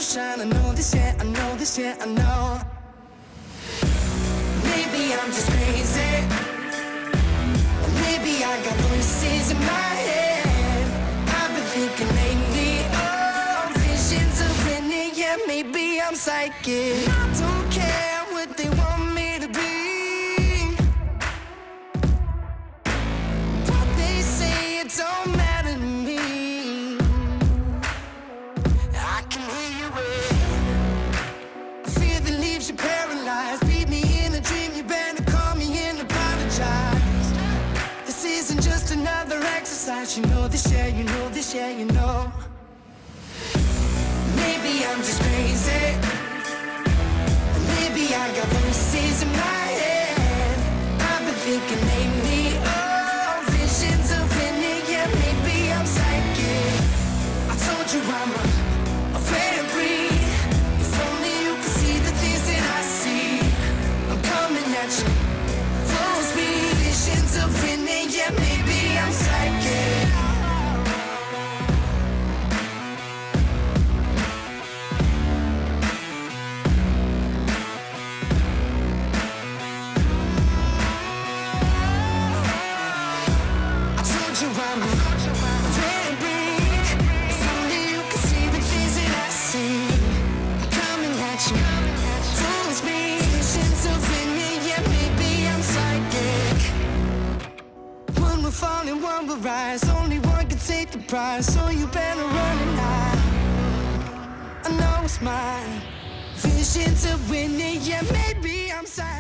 shine. I know this, yeah, I know this, yeah, I know. Maybe I'm just crazy. Maybe I got voices in my head. I've been thinking lately, oh, visions of winning. Yeah, maybe I'm psychic. I don't care what they want me to be. What they say, it don't matter to me. I can hear you fear that leaves you paralyzed. Beat me in a dream, you better call me and apologize. This isn't just another exercise. You know this, yeah, you know this, yeah, you know. Maybe I'm just crazy. Maybe I got voices in my head. I've been thinking lately, oh, visions of winning. Yeah, maybe I'm psychic. I told you I'm a rare breed. If only you could see the things that I see. I'm coming at you full speed. Visions of winning. Yeah, maybe I'm psychic. Falling, one will rise. Only one can take the prize, so you better run and hide. I know it's mine. Visions of winning, yeah, maybe I'm psychic.